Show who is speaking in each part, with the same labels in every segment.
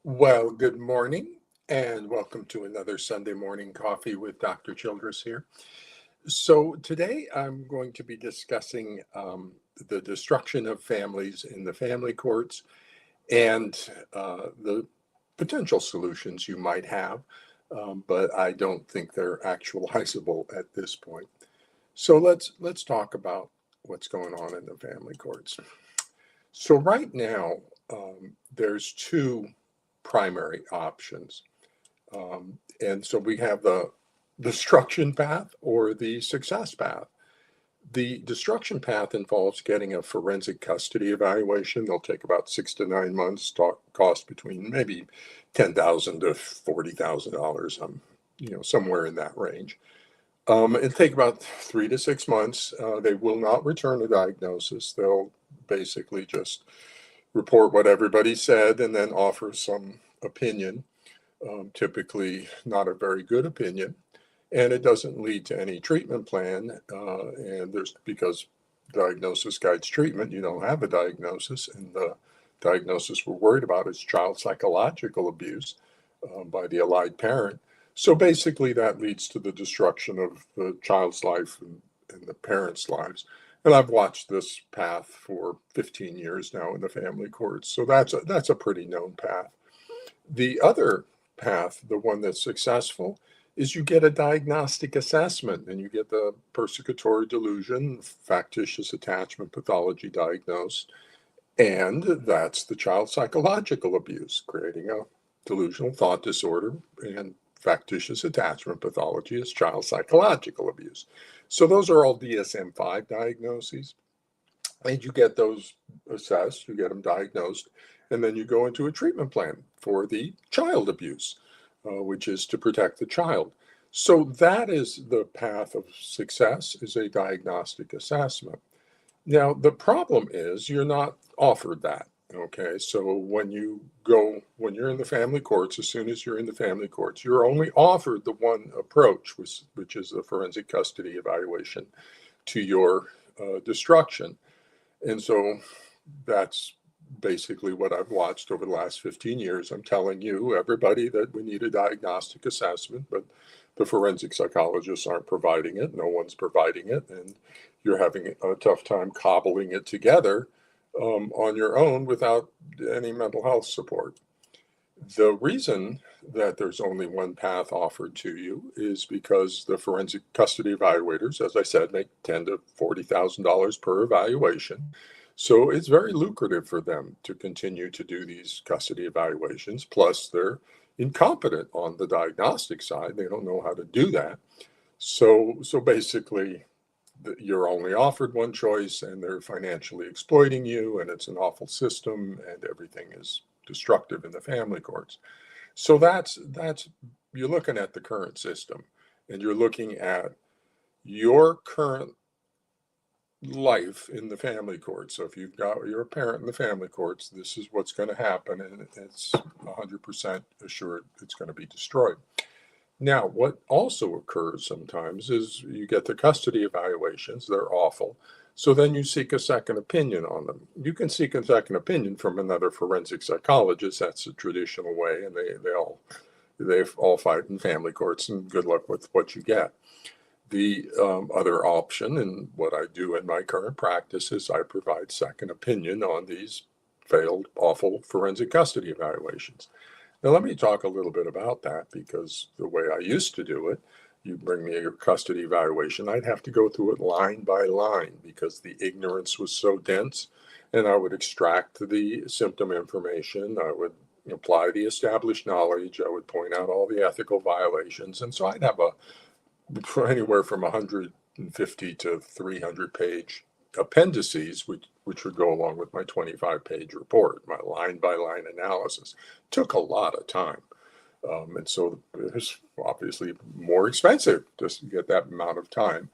Speaker 1: Well, good morning and welcome to another Sunday morning coffee with Dr. Childress here. So, today I'm going to be discussing the destruction of families in the family courts and the potential solutions you might have, but I don't think they're actualizable at this point. So, let's talk about what's going on in the family courts. So, right now, there's two primary options. And so we have the destruction path or the success path. The destruction path involves getting a forensic custody evaluation. They'll take about 6 to 9 months, cost between maybe $10,000 to $40,000, somewhere in that range. It'll take about 3 to 6 months. They will not return a diagnosis. They'll basically just report what everybody said and then offer some opinion, typically not a very good opinion, and it doesn't lead to any treatment plan. And there's because diagnosis guides treatment, you don't have a diagnosis, and the diagnosis we're worried about is child psychological abuse by the allied parent. So basically, that leads to the destruction of the child's life and the parents' lives. And I've watched this path for 15 years now in the family courts, so that's a pretty known path. The other path, the one that's successful, is you get a diagnostic assessment and you get the persecutory delusion, factitious attachment pathology diagnosed, and that's the child psychological abuse, creating a delusional thought disorder, and factitious attachment pathology is child psychological abuse. So those are all DSM-5 diagnoses, and you get those assessed, you get them diagnosed, and then you go into a treatment plan for the child abuse, which is to protect the child. So that is the path of success, is a diagnostic assessment. Now, the problem is you're not offered that. Okay, so when you're in the family courts, as soon as you're in the family courts, you're only offered the one approach, which is the forensic custody evaluation to your destruction. And so that's basically what I've watched over the last 15 years. I'm telling you, everybody, that we need a diagnostic assessment, but the forensic psychologists aren't providing it. No one's providing it. And you're having a tough time cobbling it together on your own without any mental health support. The reason that there's only one path offered to you is because the forensic custody evaluators, as I said, make $10,000 to $40,000 per evaluation. So it's very lucrative for them to continue to do these custody evaluations. Plus, they're incompetent on the diagnostic side. They don't know how to do that. So basically, you're only offered one choice, and they're financially exploiting you, and it's an awful system, and everything is destructive in the family courts. So that's you're looking at the current system, and you're looking at your current life in the family courts. So if you're a parent in the family courts, this is what's going to happen, and it's 100% assured it's going to be destroyed. Now, what also occurs sometimes is you get the custody evaluations, they're awful. So then you seek a second opinion on them. You can seek a second opinion from another forensic psychologist. That's the traditional way, and they all fight in family courts, and good luck with what you get. The other option, and what I do in my current practice, is I provide second opinion on these failed, awful forensic custody evaluations. Now, let me talk a little bit about that, because the way I used to do it, you bring me your custody evaluation, I'd have to go through it line by line because the ignorance was so dense, and I would extract the symptom information, I would apply the established knowledge, I would point out all the ethical violations, and so I'd have anywhere from 150 to 300 page appendices, which would go along with my 25-page report. My line by line analysis took a lot of time. And so it's obviously more expensive to get that amount of time,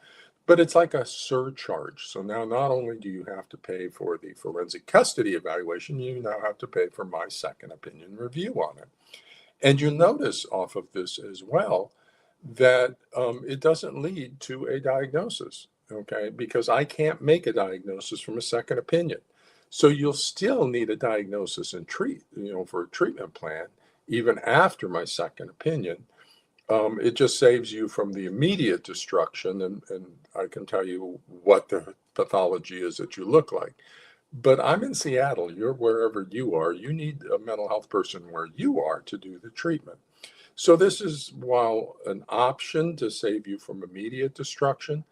Speaker 1: but it's like a surcharge. So now not only do you have to pay for the forensic custody evaluation, you now have to pay for my second opinion review on it. And you notice off of this as well that it doesn't lead to a diagnosis, okay? Because I can't make a diagnosis from a second opinion. So you'll still need a diagnosis and for a treatment plan. even after my second opinion, it just saves you from the immediate destruction. And I can tell you what the pathology is that you look like. But I'm in Seattle. You're wherever you are. You need a mental health person where you are to do the treatment. So this is, while an option to save you from immediate destruction,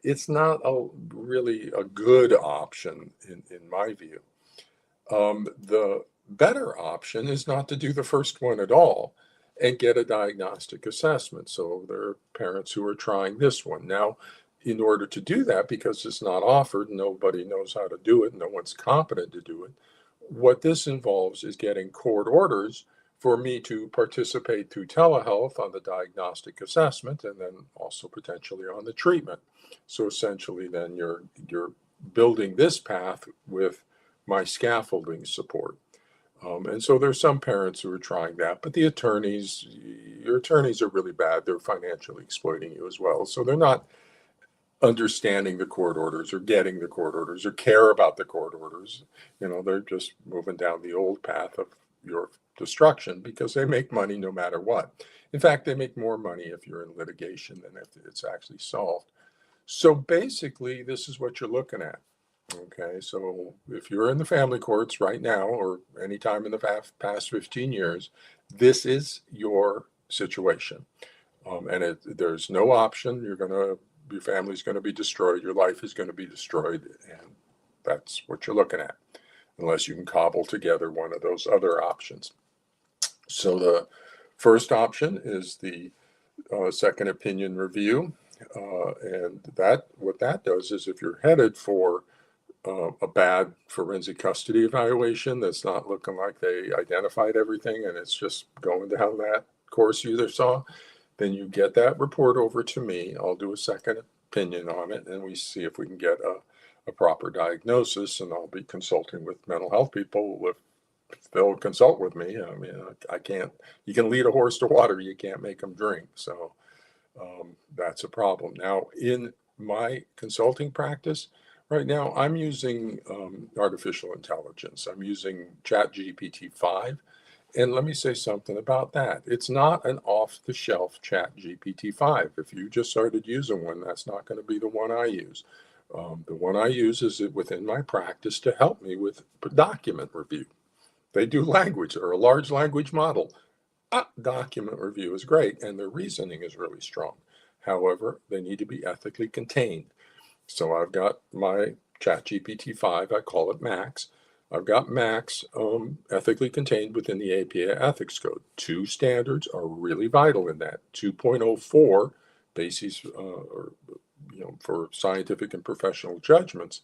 Speaker 1: it's not really a good option in my view. The better option is not to do the first one at all and get a diagnostic assessment. So there are parents who are trying this one. Now, in order to do that, because it's not offered, nobody knows how to do it, no one's competent to do it. What this involves is getting court orders for me to participate through telehealth on the diagnostic assessment and then also potentially on the treatment. So essentially then you're building this path with my scaffolding support. And so there's some parents who are trying that, but your attorneys are really bad. They're financially exploiting you as well. So they're not understanding the court orders or getting the court orders or care about the court orders. They're just moving down the old path of your destruction because they make money no matter what. In fact, they make more money if you're in litigation than if it's actually solved. So basically, this is what you're looking at. Okay, so if you're in the family courts right now or anytime in the past 15 years, this is your situation. And there's no option. Your family's going to be destroyed. Your life is going to be destroyed. And that's what you're looking at, unless you can cobble together one of those other options. So the first option is the second opinion review. And what that does is, if you're headed for a bad forensic custody evaluation that's not looking like they identified everything and it's just going down that course you either saw, then you get that report over to me. I'll do a second opinion on it, and we see if we can get a proper diagnosis, and I'll be consulting with mental health people if they'll consult with me. I mean, I can't, you can lead a horse to water, you can't make them drink. So that's a problem. Now, in my consulting practice, right now, I'm using artificial intelligence. I'm using ChatGPT 5. And let me say something about that. It's not an off-the-shelf ChatGPT 5. If you just started using one, that's not going to be the one I use. The one I use is within my practice to help me with document review. They do language or a large language model. Document review is great, and their reasoning is really strong. However, they need to be ethically contained. So I've got my ChatGPT 5, I call it Max. I've got Max ethically contained within the APA Ethics Code. Two standards are really vital in that. 2.04 bases for scientific and professional judgments.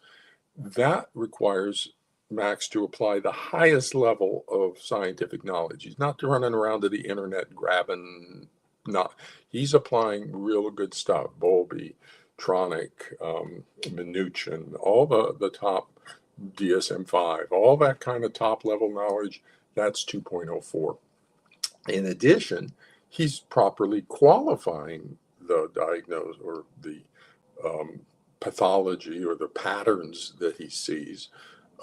Speaker 1: That requires Max to apply the highest level of scientific knowledge. He's not running around to the internet grabbing. He's applying real good stuff. Bowlby, Tronic, Minuchin, all the top DSM-5, all that kind of top level knowledge, that's 2.04. In addition, he's properly qualifying the diagnosis or the pathology or the patterns that he sees.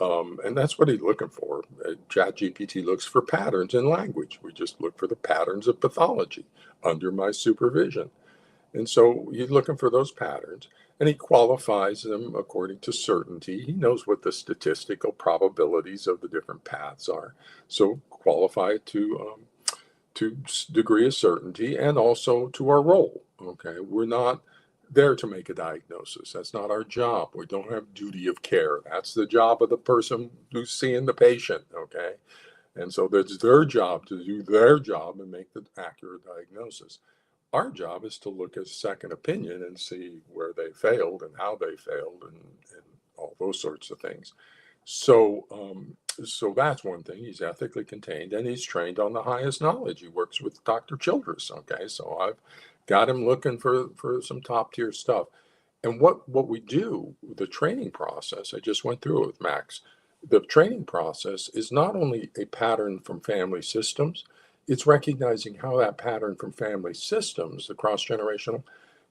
Speaker 1: And that's what he's looking for. ChatGPT looks for patterns in language. We just look for the patterns of pathology under my supervision. And so he's looking for those patterns, and he qualifies them according to certainty. He knows what the statistical probabilities of the different paths are. So qualify it to degree of certainty and also to our role. Okay, we're not there to make a diagnosis. That's not our job. We don't have duty of care. That's the job of the person who's seeing the patient. Okay, and so that's their job to do their job and make the accurate diagnosis. Our job is to look at second opinion and see where they failed and how they failed and all those sorts of things. So that's one thing. He's ethically contained and he's trained on the highest knowledge. He works with Dr. Childress. Okay, so I've got him looking for some top tier stuff. And what we do, the training process, I just went through it with Max. The training process is not only a pattern from family systems, it's recognizing how that pattern from family systems, the cross-generational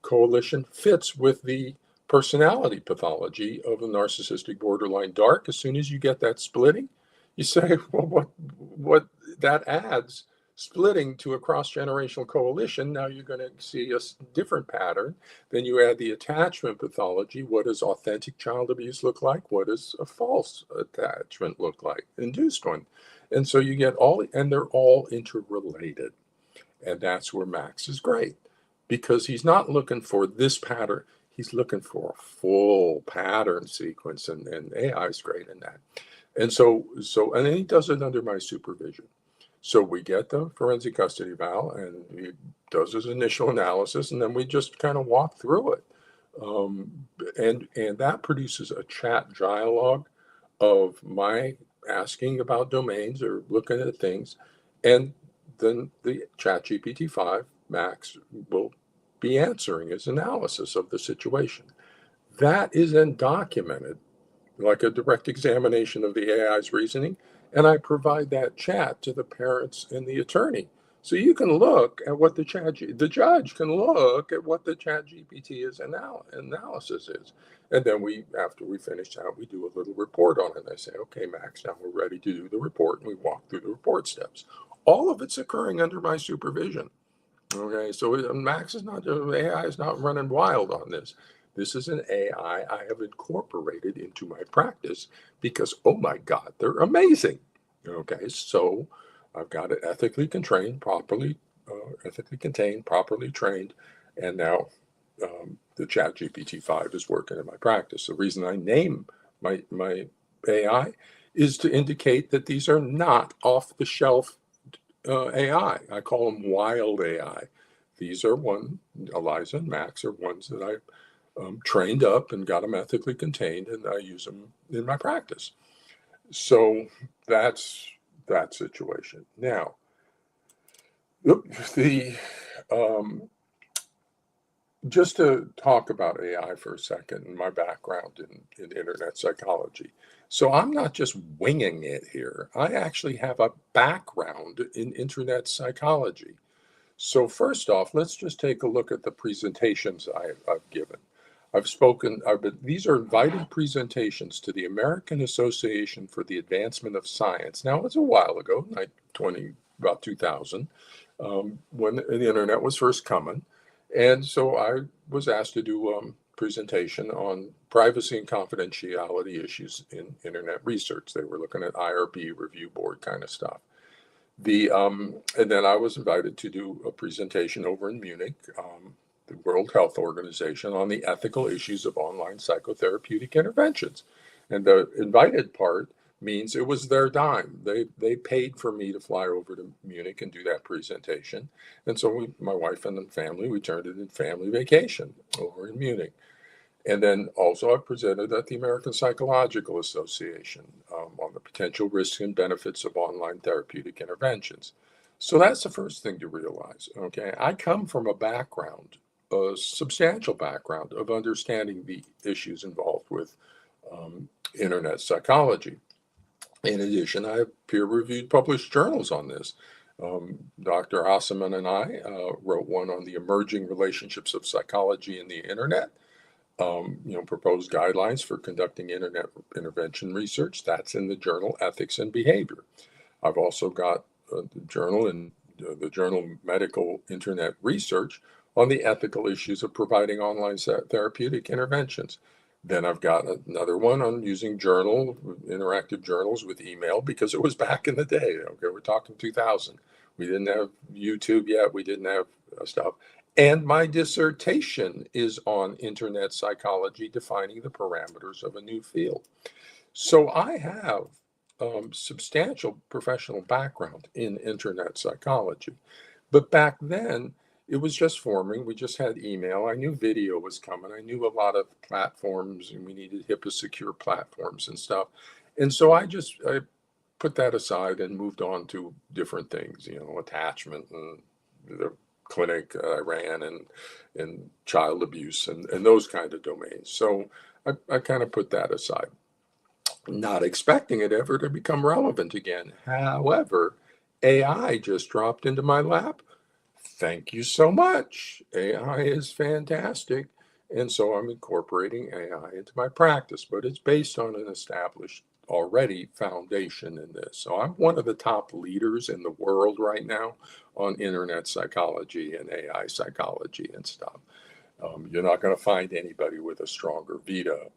Speaker 1: coalition, fits with the personality pathology of a narcissistic borderline dark. As soon as you get that splitting, you say, well, what that adds splitting to a cross-generational coalition, now you're going to see a different pattern. Then you add the attachment pathology. What does authentic child abuse look like? What does a false attachment look like? Induced one. And so you get all, and they're all interrelated. And that's where Max is great, because he's not looking for this pattern. He's looking for a full pattern sequence, and AI is great in that. And and then he does it under my supervision. So we get the forensic custody eval, and he does his initial analysis, and then we just kind of walk through it. And that produces a chat dialogue of my asking about domains or looking at things, and then the chat GPT-5 Max will be answering his analysis of the situation. That is then documented like a direct examination of the AI's reasoning, and I provide that chat to the parents and the attorney. So you can look at what the judge can look at what the chat GPT's analysis is. And then after we finish that, we do a little report on it. And I say, okay, Max, now we're ready to do the report. And we walk through the report steps. All of it's occurring under my supervision. Okay, so Max is not, AI is not running wild on this. This is an AI I have incorporated into my practice because, oh my God, they're amazing. Okay, so I've got it ethically contained, properly trained, and now the Chat GPT-5 is working in my practice. The reason I name my AI is to indicate that these are not off-the-shelf AI. I call them wild AI. These are Eliza and Max are ones that I trained up and got them ethically contained, and I use them in my practice. So that's that situation. Now, just to talk about AI for a second and my background in internet psychology. So I'm not just winging it here. I actually have a background in internet psychology. So first off, let's just take a look at the presentations I've given. These are invited presentations to the American Association for the Advancement of Science. Now, it was a while ago, about 2000, when the internet was first coming. And so I was asked to do a presentation on privacy and confidentiality issues in internet research. They were looking at IRB review board kind of stuff. And then I was invited to do a presentation over in Munich, the World Health Organization, on the ethical issues of online psychotherapeutic interventions. And the invited part means it was their dime. They paid for me to fly over to Munich and do that presentation. And so my wife and the family, we turned it in family vacation over in Munich. And then also I presented at the American Psychological Association on the potential risks and benefits of online therapeutic interventions. So that's the first thing to realize. Okay, I come from a substantial background of understanding the issues involved with internet psychology. In addition, I have peer-reviewed published journals on this. Dr. Hasseman and I wrote one on the emerging relationships of psychology and the internet. Proposed guidelines for conducting internet intervention research. That's in the journal Ethics and Behavior. I've also got the journal Medical Internet Research on the ethical issues of providing online therapeutic interventions. Then I've got another one on using interactive journals with email, because it was back in the day. Okay, we're talking 2000. We didn't have YouTube yet. We didn't have stuff. And my dissertation is on internet psychology, defining the parameters of a new field. So I have substantial professional background in internet psychology. But back then, it was just forming. We just had email. I knew video was coming. I knew a lot of platforms, and we needed HIPAA secure platforms and stuff. And so I put that aside and moved on to different things, attachment and the clinic I ran and child abuse and those kind of domains. So I kind of put that aside, not expecting it ever to become relevant again. However, AI just dropped into my lap. Thank you so much. AI is fantastic. And so I'm incorporating AI into my practice, but it's based on an established already foundation in this. So I'm one of the top leaders in the world right now on internet psychology and AI psychology and stuff. You're not going to find anybody with a stronger vita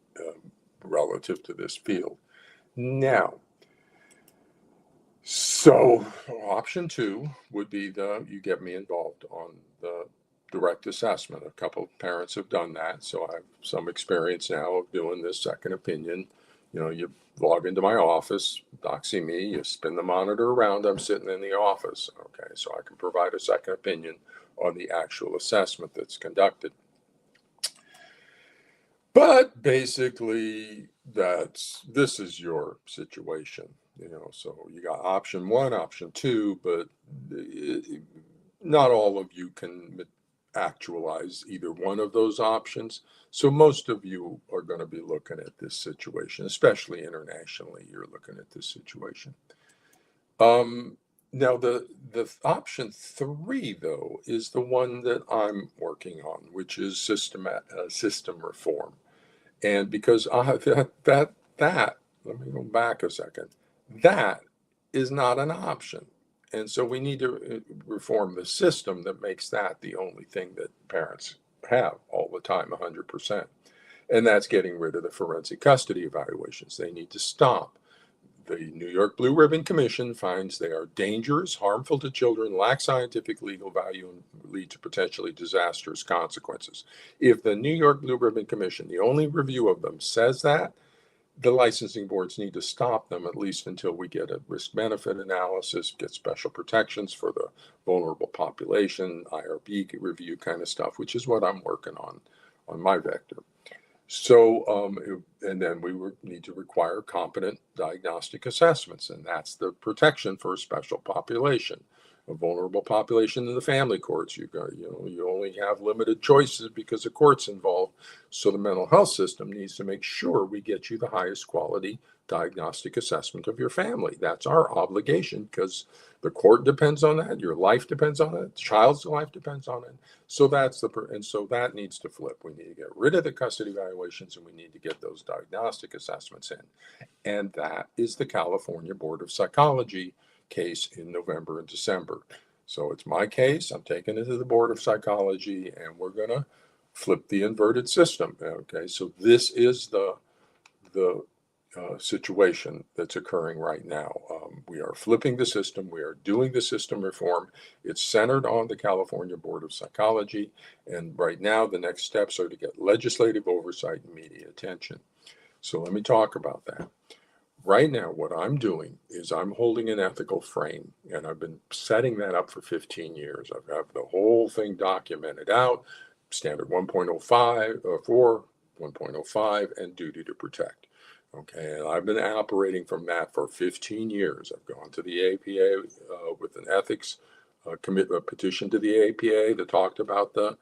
Speaker 1: relative to this field. Now, so option two would be you get me involved on the direct assessment. A couple of parents have done that, so I have some experience now of doing this second opinion. You log into my office, doxy me, you spin the monitor around, I'm sitting in the office. Okay, so I can provide a second opinion on the actual assessment that's conducted. But basically, this is your situation, So you got option one, option two, but not all of you can actualize either one of those options. So most of you are going to be looking at this situation, especially internationally. You're looking at this situation. Now the option three, though, is the one that I'm working on, which is system reform. And because that let me go back a second, that is not an option. And so we need to reform the system that makes that the only thing that parents have all the time, 100%. And that's getting rid of the forensic custody evaluations. They need to stop. The New York Blue Ribbon Commission finds they are dangerous, harmful to children, lack scientific legal value, and lead to potentially disastrous consequences. If the New York Blue Ribbon Commission, the only review of them, says that, the licensing boards need to stop them at least until we get a risk-benefit analysis, get special protections for the vulnerable population, IRB review kind of stuff, which is what I'm working on my vector. So, and then we would need to require competent diagnostic assessments, and that's the protection for a special population, a vulnerable population in the family courts. You only have limited choices because the court's involved. So the mental health system needs to make sure we get you the highest quality diagnostic assessment of your family. That's our obligation because the court depends on that, your life depends on it, the child's life depends on it. So so that needs to flip. We need to get rid of the custody evaluations and we need to get those diagnostic assessments in. And that is the California Board of Psychology case in November and December. So it's my case. I'm taking it to the Board of Psychology and we're going to flip the inverted system. Okay, so this is the situation that's occurring right now. We are flipping the system. We are doing the system reform. It's centered on the California Board of Psychology. And right now, the next steps are to get legislative oversight and media attention. So let me talk about that. Right now, what I'm doing is I'm holding an ethical frame, and I've been setting that up for 15 years. I've got the whole thing documented out, standard 1.05 or 4, 1.05, and duty to protect. Okay, and I've been operating from that for 15 years. I've gone to the APA with an ethics petition to the APA that talked about the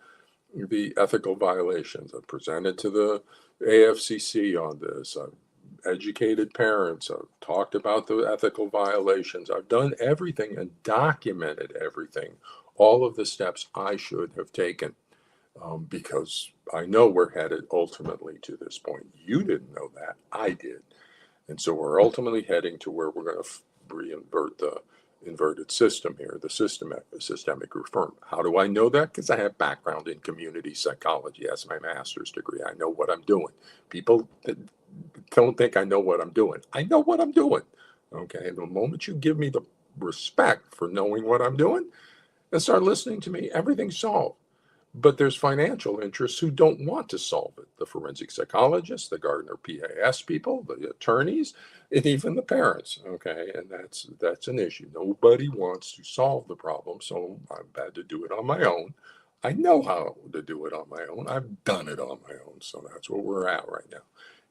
Speaker 1: ethical violations. I've presented to the AFCC on this. I've educated parents. I've talked about the ethical violations. I've done everything and documented everything, all of the steps I should have taken. Because I know we're headed ultimately to this point. You didn't know that. I did. And so we're ultimately heading to where we're going to reinvert the inverted system here, the systemic reform. How do I know that? Because I have background in community psychology. That's my master's degree. I know what I'm doing. People don't think I know what I'm doing. I know what I'm doing. Okay. And the moment you give me the respect for knowing what I'm doing and start listening to me, everything's solved. But there's financial interests who don't want to solve it. The forensic psychologists, the Gardner PAS people, the attorneys, and even the parents. Okay, and that's an issue. Nobody wants to solve the problem, so I've had to do it on my own. I know how to do it on my own. I've done it on my own, so that's where we're at right now.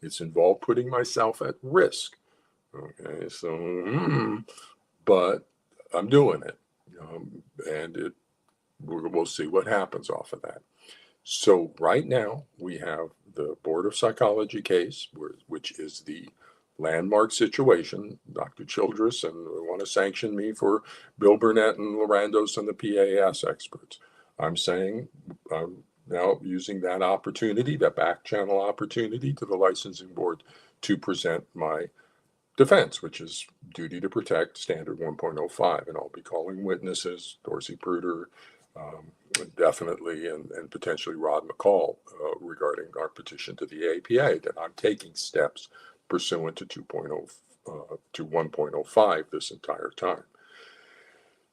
Speaker 1: It's involved putting myself at risk. Okay, so but I'm doing it, and we'll see what happens off of that. So right now we have the Board of Psychology case, which is the landmark situation. Dr. Childress and they want to sanction me for Bill Burnett and Lorandos and the PAS experts. I'm saying I'm now using that opportunity, that back channel opportunity to the licensing board to present my defense, which is duty to protect, standard 1.05. And I'll be calling witnesses, Dorsey Pruder, um, definitely, and potentially Rod McCall regarding our petition to the APA, that I'm taking steps pursuant to 2.0 to 1.05 this entire time.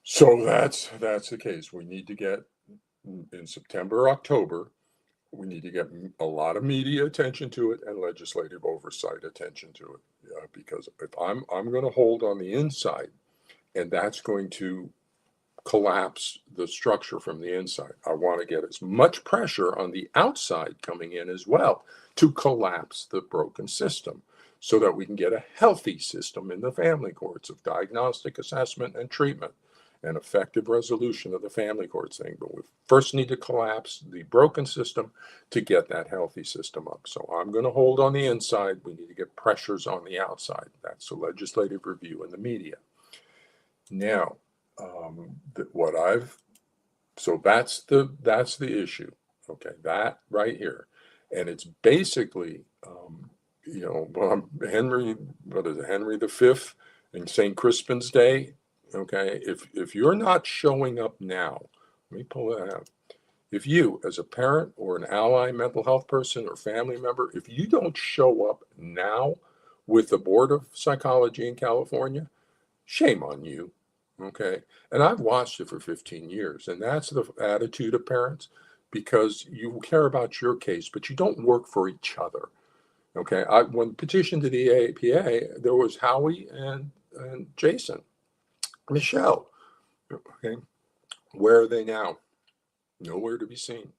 Speaker 1: So that's the case. We need to get in September, October, we need to get a lot of media attention to it and legislative oversight attention to it. Because if I'm going to hold on the inside, and that's going to collapse the structure from the inside. I want to get as much pressure on the outside coming in as well to collapse the broken system, so that we can get a healthy system in the family courts of diagnostic assessment and treatment and effective resolution of the family courts thing. But we first need to collapse the broken system to get that healthy system up. So I'm going to hold on the inside. We need to get pressures on the outside. That's the legislative review and the media. Now, so that's the issue. Okay, that right here. And it's basically, Henry V and St. Crispin's Day. Okay, if you're not showing up now, let me pull that out. If you, as a parent or an ally mental health person or family member, if you don't show up now with the Board of Psychology in California, shame on you. Okay, and I've watched it for 15 years, and that's the attitude of parents, because you care about your case, but you don't work for each other. Okay, when petitioned to the APA, there was Howie and Jason. Michelle, okay, where are they now? Nowhere to be seen.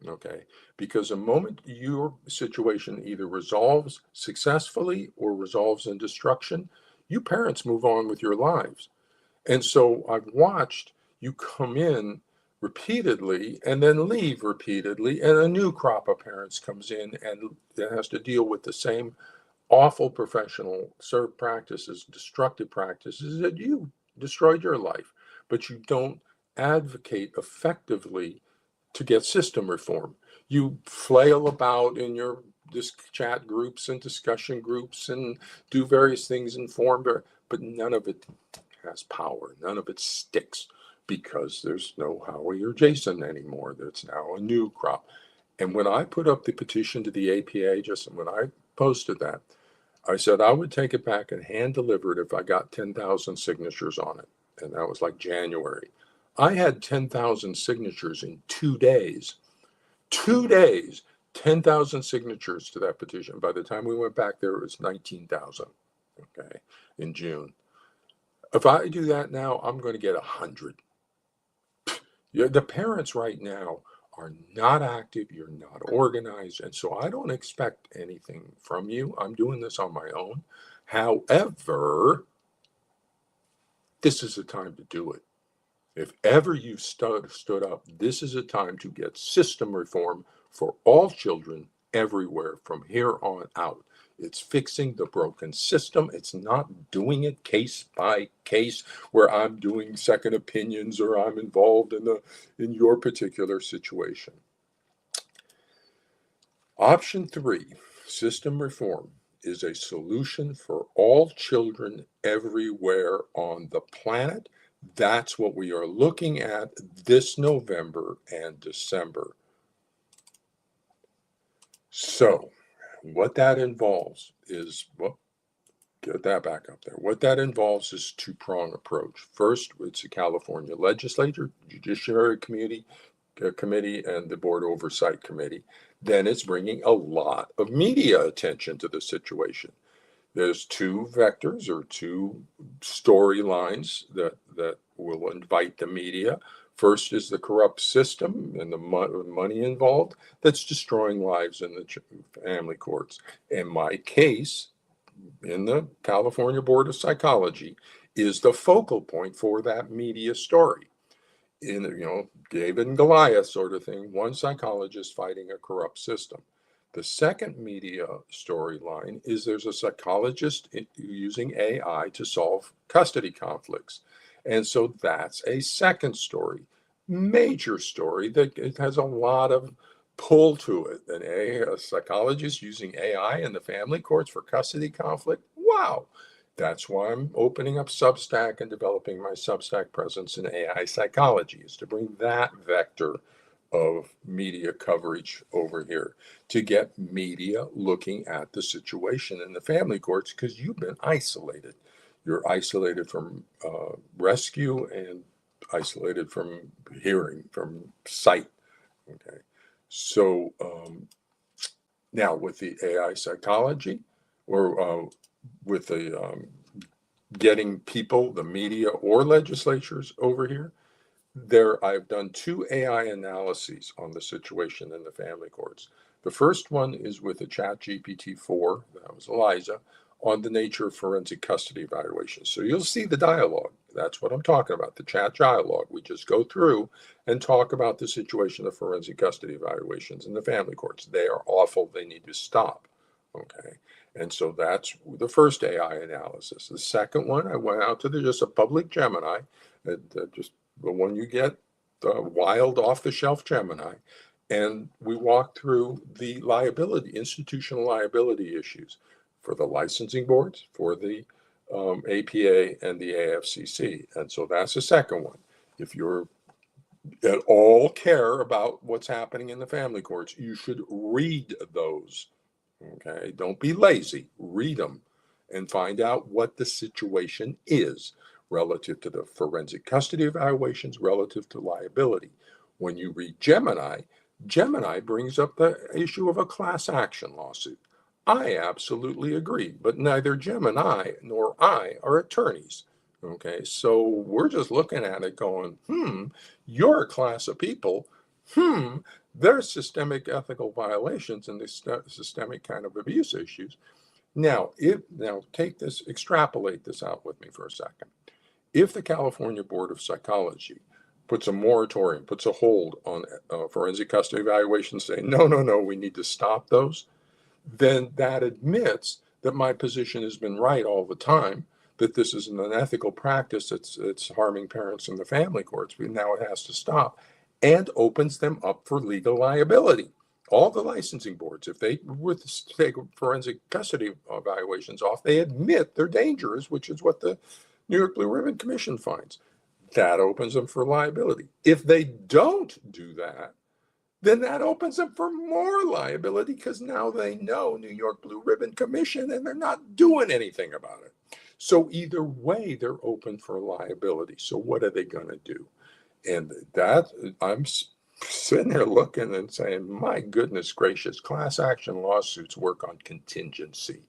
Speaker 1: Okay, because the moment your situation either resolves successfully or resolves in destruction, you parents move on with your lives. And so I've watched you come in repeatedly and then leave repeatedly, and a new crop of parents comes in and has to deal with the same awful professional practices, destructive practices that you destroyed your life, but you don't advocate effectively to get system reform. You flail about in your chat groups and discussion groups and do various things and form, but none of it has power. None of it sticks, because there's no Howie or Jason anymore. There's now a new crop. And when I put up the petition to the APA, just when I posted that, I said I would take it back and hand deliver it if I got 10,000 signatures on it. And that was like January. I had 10,000 signatures in 2 days. 2 days, 10,000 signatures to that petition. By the time we went back there, it was 19,000, okay, in June. If I do that now, I'm going to get 100. The parents right now are not active, you're not organized, and so I don't expect anything from you. I'm doing this on my own. However, this is the time to do it. If ever you stood up, this is a time to get system reform for all children everywhere from here on out. It's fixing the broken system. It's not doing it case by case where I'm doing second opinions or I'm involved in your particular situation. Option 3, system reform, is a solution for all children everywhere on the planet. That's what we are looking at this November and December. So, what that involves is, get that back up there. What that involves is two-prong approach. First, it's the California Legislature, Judiciary Committee, and the Board Oversight Committee. Then it's bringing a lot of media attention to the situation. There's two vectors or two storylines that will invite the media. First is the corrupt system and the money involved that's destroying lives in the family courts. And my case in the California Board of Psychology is the focal point for that media story. In David and Goliath sort of thing, one psychologist fighting a corrupt system. The second media storyline is there's a psychologist using AI to solve custody conflicts. And so that's a second story, major story that it has a lot of pull to it. A psychologist using AI in the family courts for custody conflict. Wow. That's why I'm opening up Substack and developing my Substack presence in AI psychology, is to bring that vector of media coverage over here, to get media looking at the situation in the family courts, because you've been isolated. You're isolated from rescue and isolated from hearing, from sight. Okay. So now with the AI psychology, or with the getting people, the media or legislatures over here, I've done 2 AI analyses on the situation in the family courts. The first one is with the Chat GPT-4, that was Eliza, on the nature of forensic custody evaluations. So you'll see the dialogue. That's what I'm talking about, the chat dialogue. We just go through and talk about the situation of forensic custody evaluations in the family courts. They are awful. They need to stop. Okay. And so that's the first AI analysis. The second one, I went out to just a public Gemini, just the one you get, the wild off-the-shelf Gemini, and we walked through the liability, institutional liability issues for the licensing boards, for the APA and the AFCC. And so that's the second one. If you're at all care about what's happening in the family courts, you should read those. Okay, don't be lazy. Read them and find out what the situation is relative to the forensic custody evaluations, relative to liability. When you read Gemini, Gemini brings up the issue of a class action lawsuit. I absolutely agree, but neither Gemini nor I are attorneys. Okay, so we're just looking at it going, you're a class of people. There's systemic ethical violations and the systemic kind of abuse issues. Now, take this, extrapolate this out with me for a second. If the California Board of Psychology puts a moratorium, puts a hold on forensic custody evaluations, saying, no, we need to stop those, then that admits that my position has been right all the time, that this is an unethical practice, it's harming parents in the family courts, but now it has to stop, and opens them up for legal liability. All the licensing boards, if they were to take forensic custody evaluations off, they admit they're dangerous, which is what the New York Blue Ribbon Commission finds. That opens them for liability. If they don't do that, then that opens them for more liability, because now they know New York Blue Ribbon Commission and they're not doing anything about it. So either way, they're open for liability. So what are they going to do? And that, I'm sitting there looking and saying, my goodness gracious, class action lawsuits work on contingency.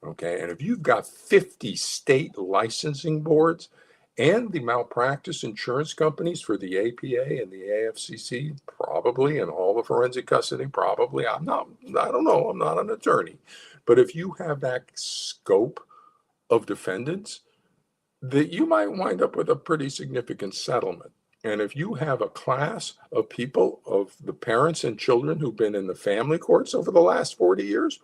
Speaker 1: Okay. And if you've got 50 state licensing boards and the malpractice insurance companies for the APA and the AFCC, probably, and all the forensic custody, probably, I don't know, I'm not an attorney. But if you have that scope of defendants, that you might wind up with a pretty significant settlement. And if you have a class of people, of the parents and children who've been in the family courts over the last 40 years,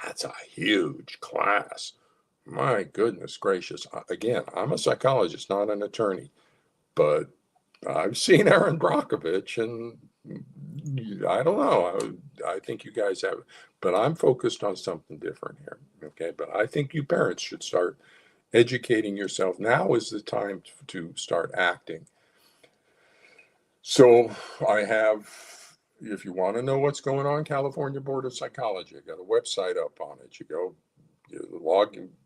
Speaker 1: that's a huge class. My goodness gracious. Again, I'm a psychologist, not an attorney, but I've seen Aaron Brockovich, and I don't know. I think you guys have, but I'm focused on something different here. Okay. But I think you parents should start educating yourself. Now is the time to start acting. So I have, if you want to know what's going on, California Board of Psychology, I got a website up on it. You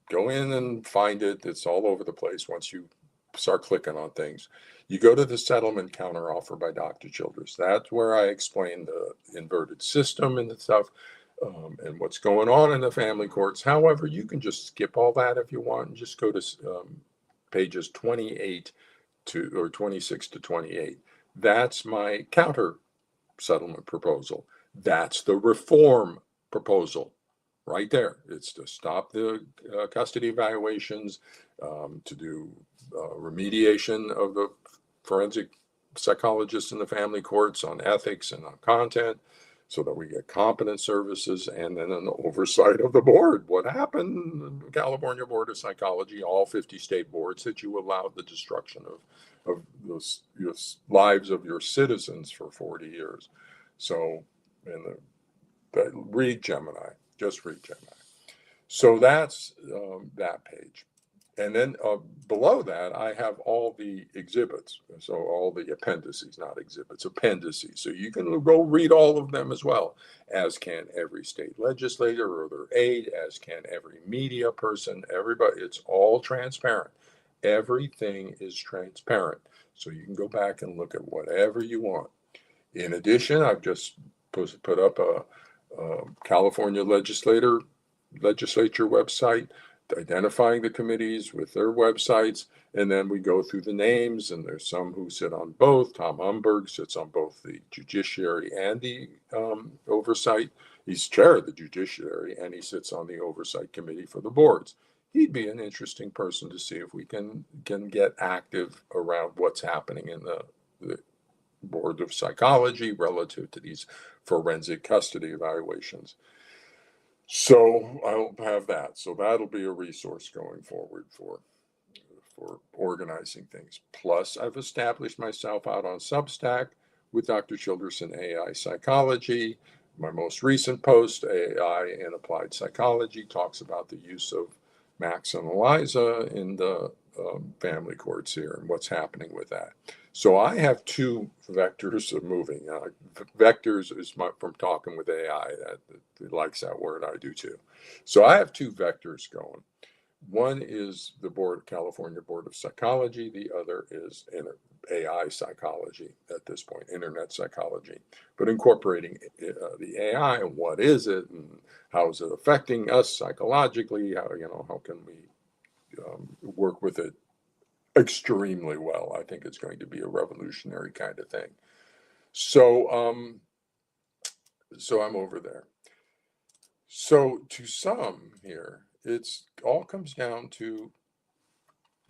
Speaker 1: go in and find it. It's all over the place once you start clicking on things. You go to the settlement counteroffer by Dr. Childress. That's where I explain the inverted system and the stuff, and what's going on in the family courts. However, you can just skip all that if you want and just go to pages 28 or 26 to 28. That's my counter settlement proposal. That's the reform proposal right there. It's to stop the custody evaluations, to do remediation of the forensic psychologists in the family courts on ethics and on content, so that we get competent services, and then an oversight of the board. What happened? The California Board of Psychology, all 50 state boards, that you allowed the destruction of your lives of your citizens for 40 years. So, read Gemini. Just read Gemini. So that's that page. And then below that, I have all the exhibits. So all the appendices, not exhibits, appendices. So you can go read all of them as well, as can every state legislator or their aide, as can every media person, everybody. It's all transparent. Everything is transparent. So you can go back and look at whatever you want. In addition, I've just put up a California legislature website identifying the committees with their websites, and then we go through the names, and there's some who sit on both. Tom Humberg sits on both the judiciary and the oversight. He's chair of the judiciary, and he sits on the oversight committee for the boards. He'd be an interesting person to see if we can get active around what's happening in the Board of Psychology relative to these forensic custody evaluations. So I'll have that. So that'll be a resource going forward for organizing things. Plus, I've established myself out on Substack with Dr. Childress in AI Psychology. My most recent post, AI in Applied Psychology, talks about the use of Max and Eliza in the family courts here and what's happening with that. So I have two vectors of moving. Vectors is from talking with AI. That likes that word. I do too. So I have two vectors going. One is the California Board of Psychology. The other is AI psychology at this point, internet psychology, but incorporating the AI and what is it and how is it affecting us psychologically? How can we work with it extremely well? I think it's going to be a revolutionary kind of thing. So I'm over there. So to sum here, it's all comes down to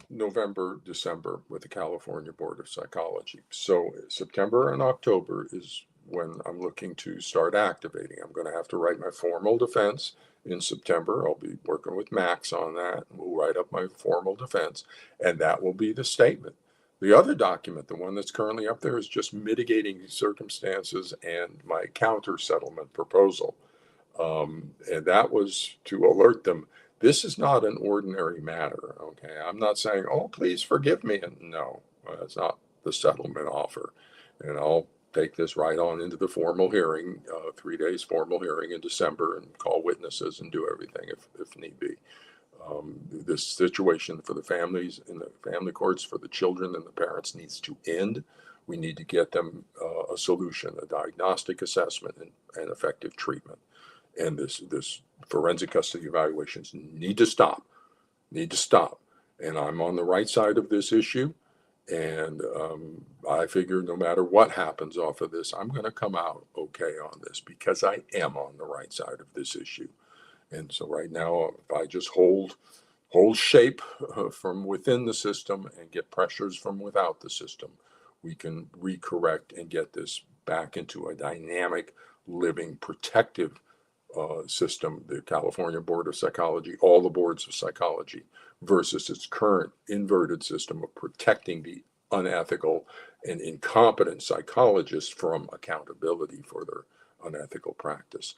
Speaker 1: November, December with the California Board of Psychology. So September and October is when I'm looking to start activating. I'm going to have to write my formal defense in September. I'll be working with Max on that. We'll write up my formal defense, and that will be the statement. The other document, the one that's currently up there, is just mitigating circumstances and my counter settlement proposal. And that was to alert them. This is not an ordinary matter. Okay. I'm not saying, oh, please forgive me. And no, that's not the settlement offer. And I'll take this right on into the formal hearing, 3 days formal hearing in December, and call witnesses and do everything if need be. This situation for the families in the family courts, for the children and the parents, needs to end. We need to get them a solution, a diagnostic assessment, and effective treatment. And this forensic custody evaluations need to stop. And I'm on the right side of this issue. And I figure no matter what happens off of this, I'm going to come out okay on this because I am on the right side of this issue. And so right now, if I just hold shape from within the system and get pressures from without the system, we can recorrect and get this back into a dynamic, living, protective system, the California Board of Psychology, all the boards of psychology, versus its current inverted system of protecting the unethical and incompetent psychologists from accountability for their unethical practice.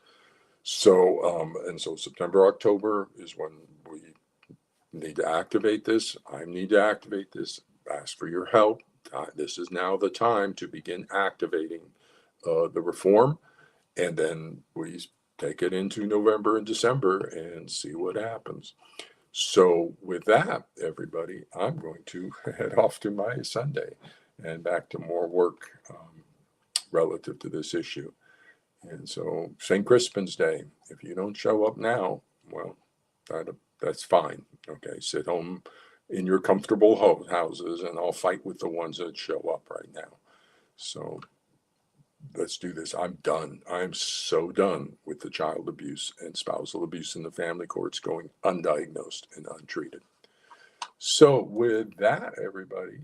Speaker 1: So, so September, October is when we need to activate this. I need to activate this. Ask for your help. This is now the time to begin activating the reform, and then we take it into November and December and see what happens. So with that, everybody, I'm going to head off to my Sunday and back to more work relative to this issue. And so St. Crispin's Day, if you don't show up now, well, that's fine. Okay, sit home in your comfortable houses, and I'll fight with the ones that show up right now. So let's do this. I'm done. I'm so done with the child abuse and spousal abuse in the family courts going undiagnosed and untreated. So with that, everybody,